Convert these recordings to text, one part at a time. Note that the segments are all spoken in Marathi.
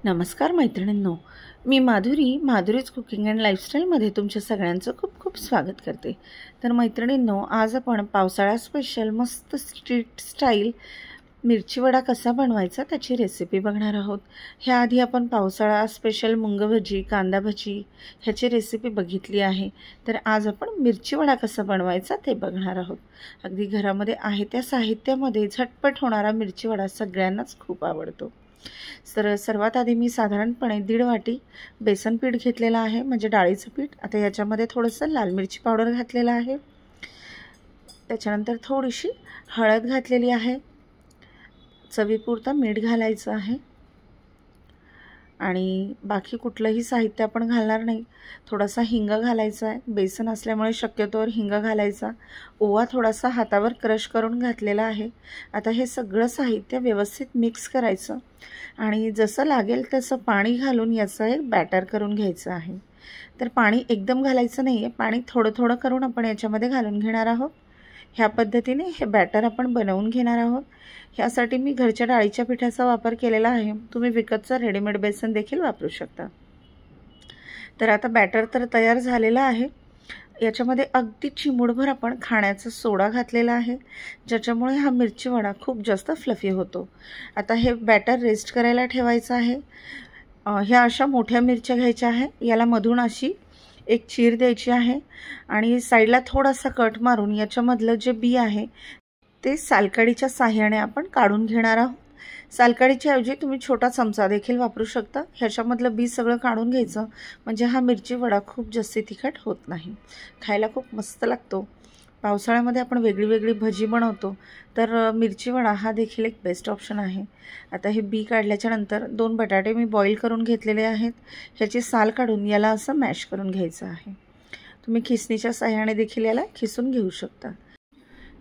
नमस्कार मैत्रिणींनो, मी माधुरीज कुकिंग अँड लाईफस्टाईलमध्ये तुमच्या सगळ्यांचं खूप खूप स्वागत करते। तर मैत्रिणींनो, आज आपण पावसाळा स्पेशल मस्त स्ट्रीट स्टाईल मिरची वडा कसा बनवायचा त्याची रेसिपी बघणार आहोत। ह्याआधी आपण पावसाळा स्पेशल मुंग भजी, कांदा भजी ह्याची रेसिपी बघितली आहे। तर आज आपण मिरची वडा कसा बनवायचा ते बघणार आहोत। अगदी घरामध्ये आहे त्या साहित्यामध्ये झटपट होणारा मिरची वडा सगळ्यांनाच खूप आवडतो। तर सर्वात आधी मी साधारणपणे 1.5 वाटी बेसन पीठ घेतलेला आहे, म्हणजे डाळीचं पीठ। आता याच्यामध्ये थोडंसं लाल मिरची पावडर घातलेला आहे, त्याच्यानंतर थोडीशी हळद घातलेली आहे, चवीपुरतं मीठ घालायचं आहे आणि बाकी कुठलंही साहित्य आपण घालणार नाही। थोडासा हिंग घालायचा आहे, बेसन असल्यामुळे शक्यतोवर हिंग घालायचा। ओवा थोडासा हातावर क्रश करून घातलेला आहे। आता हे सगळं साहित्य व्यवस्थित मिक्स करायचं आणि जसं लागेल तसं पाणी घालून याचं एक बॅटर करून घ्यायचं आहे। तर पाणी एकदम घालायचं नाही आहे, पाणी थोडं थोडं करून आपण याच्यामध्ये घालून घेणार आहोत। ह्या पद्धतीने हे बॅटर आपण बनवून घेणार आहोत। ह्यासाठी मी घरच्या डाळीच्या पिठाचा वापर केलेला आहे, तुम्ही विकतचं रेडीमेड बेसन देखील वापरू शकता। तर आता बॅटर तर तयार झालेला आहे। याच्यामध्ये अगदी चिमूटभर आपण खाण्याचा सोडा घातलेला आहे, ज्याच्यामुळे हा मिरची वडा खूप जास्त फ्लफी होतो। आता हे बॅटर रेस्ट करायला ठेवायचं आहे। ह्या अशा मोठ्या मिरच्या घ्यायच्या आहे, याला मधून अशी एक चीर द्यायची आहे आणि साईडला थोडासा कट मारून याच्यामधलं जे बी आहे ते सालकाडीच्या साहाय्याने आपण काढून घेणार आहोत। सालकाडीच्या ऐवजी तुम्ही छोटा चमचा देखील वापरू शकता। ह्याच्यामधलं बी सगळं काढून घ्यायचं, म्हणजे हा मिरची वडा खूप जास्त तिखट होत नाही, खायला खूप मस्त लागतो। पावसाळ्यामध्ये आपण वेगळी भजी बनवतो, तर मिरची वडा हा देखील एक बेस्ट ऑप्शन आहे। आता हे बी काढल्याच्या नंतर 2 बटाटे मी बॉईल करून घेतलेले आहेत, ह्याची साल काढून याला असं मॅश करून घ्यायचं आहे। तुम्ही खिसणीच्या साहाय्याने देखील याला खिसून घेऊ शकता।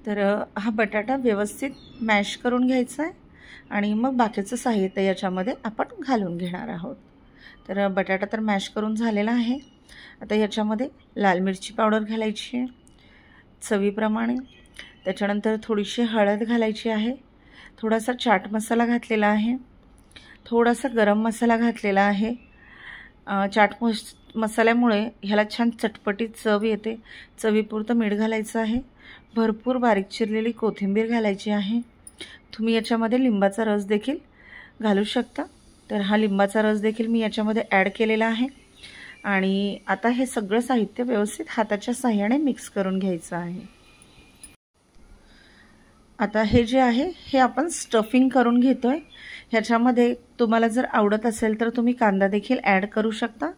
तर हा बटाटा व्यवस्थित मॅश करून घ्यायचा आहे आणि मग बाकीचं साहित्य याच्यामध्ये आपण घालून घेणार आहोत। तर बटाटा तर मॅश करून झालेला आहे। आता याच्यामध्ये लाल मिरची पावडर घालायची आहे चवीप्रमाणे, त्याच्यानंतर थोडीशी हळद घालायची आहे, थोडासा चाट मसाला घातलेला आहे, थोडासा गरम मसाला घातलेला आहे। चाट मसाल्यामुळे ह्याला छान चटपटीत चव येते। चवीपुरतं मीठ घालायचं आहे, भरपूर बारीक चिरलेली कोथिंबीर घालायची आहे। तुम्ही याच्यामध्ये लिंबाचा रस देखील घालू शकता। तर हा लिंबाचा रस देखील मी याच्यामध्ये ॲड केलेला आहे आणि आता हे सगळं साहित्य व्यवस्थित हाताच्या साहाय्याने मिक्स करून घ्यायचं आहे। आता हे जे आहे हे आपण स्टफिंग करून घेतोय। ह्याच्यामध्ये तुम्हाला जर आवडत असेल तर तुम्ही कांदा देखील ॲड करू शकता।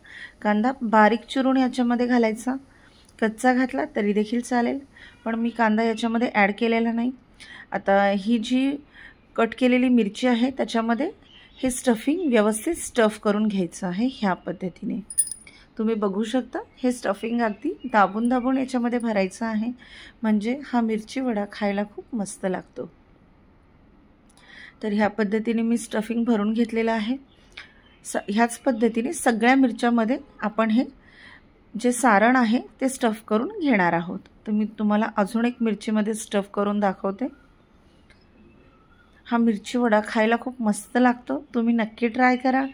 कांदा बारीक चिरून याच्यामध्ये घालायचा, कच्चा घातला तरी देखील चालेल, पण मी कांदा याच्यामध्ये ॲड केलेला नाही। आता ही जी कट केलेली मिरची आहे त्याच्यामध्ये हे स्टफिंग व्यवस्थित स्टफ करून घ्यायचं आहे। ह्या पद्धतीने तुम्ही बघू शकता, हे स्टफिंग अगदी दाबून याच्यामध्ये भरायचं आहे, म्हणजे हा मिरची वडा खायला खूप मस्त लागतो। तर ह्या पद्धतीने मी स्टफिंग भरून घेतलेलं आहे। ह्याच पद्धतीने सगळ्या मिरच्यामध्ये आपण हे जे सारण आहे ते स्टफ करून घेणार आहोत। तर मी तुम्हाला अजून एक मिरचीमध्ये स्टफ करून दाखवते। हा मिरची वडा खायला खूप मस्त लागतो, तुम्ही नक्की ट्राय करा।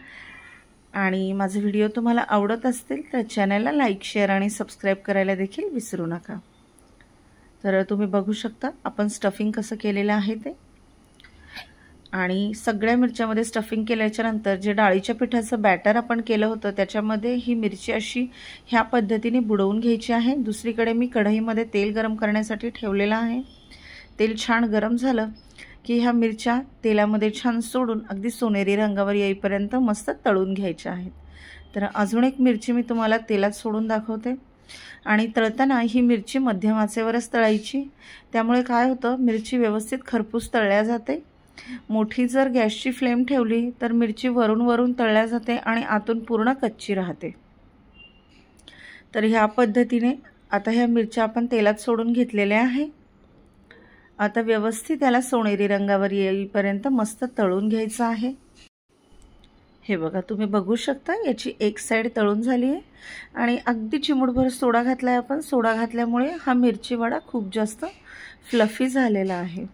आणि माझे व्हिडिओ तुम्हाला आवडत असतील तर चॅनलला लाईक, शेअर आणि सबस्क्राईब करायला देखील विसरू नका। तर तुम्ही बघू शकता आपण स्टफिंग कसं केलेलं आहे ते, आणि सगळ्या मिरच्यामध्ये स्टफिंग केल्याच्या नंतर जे डाळीच्या पिठाचं बॅटर आपण केलं होतं त्याच्यामध्ये ही मिरची अशी ह्या पद्धतीने बुडवून घ्यायची आहे। दुसरीकडे मी कढईमध्ये तेल गरम करण्यासाठी ठेवलेलं आहे। तेल छान गरम झालं की ह्या मिरच्या तेलामध्ये छान सोडून अगदी सोनेरी रंगावर येईपर्यंत मस्त तळून घ्यायच्या आहेत। तर अजून एक मिरची मी तुम्हाला तेलात सोडून दाखवते, आणि तळताना ही मिरची मध्यम आचेवरच तळायची, त्यामुळे काय होतं मिरची व्यवस्थित खरपूस तळल्या जाते। मोठी जर गॅसची फ्लेम ठेवली तर मिरची वरून तळल्या जाते आणि आतून पूर्ण कच्ची राहते। तर ह्या पद्धतीने आता ह्या मिरच्या आपण तेलात सोडून घेतलेल्या आहे। आता व्यवस्थित याला सोनेरी रंगावर येईपर्यंत मस्त तळून घ्यायचं आहे। हे बघा, तुम्ही बघू शकता याची एक साइड तळून झाली आहे आणि अगदी चिमूटभर सोडा घातलाय आपण। सोडा घातल्यामुळे हा मिरची वडा खूप जास्त फ्लफी झालेला आहे।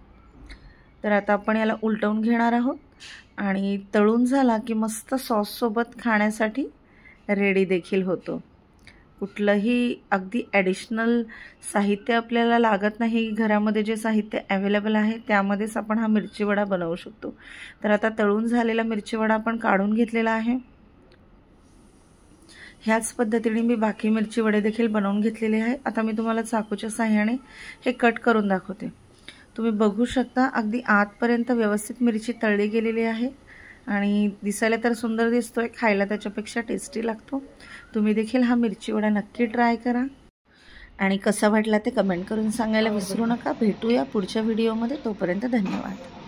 तर आता आपण याला उलटवून घेणार आहोत आणि तळून झाला की मस्त सॉससोबत खाण्यासाठी रेडी देखील होतो। कुठलंही अगदी ॲडिशनल साहित्य आपल्याला लागत नाही, घरामध्ये जे साहित्य अवेलेबल आहे त्यामध्येच आपण हा मिरची वडा बनवू शकतो। तर आता तळून झालेला मिरची वडा आपण काढून घेतलेला आहे। ह्याच पद्धतीने मी बाकी मिरची वडे देखील बनवून घेतलेले आहे। आता मी तुम्हाला चाकूच्या साहाय्याने हे कट करून दाखवते। तुम्ही बघू शकता अगदी आतपर्यंत व्यवस्थित मिरची तळली गेलेली आहे आणि दिसायला तर सुंदर दिसतोय, खायला त्याच्यापेक्षा टेस्टी लागतो। तुम्ही देखील हा मिरची वडा नक्की ट्राय करा आणि कसा वाटला ते कमेंट करून सांगायला विसरू नका। भेटूया पुढच्या व्हिडिओमध्ये, तोपर्यंत धन्यवाद।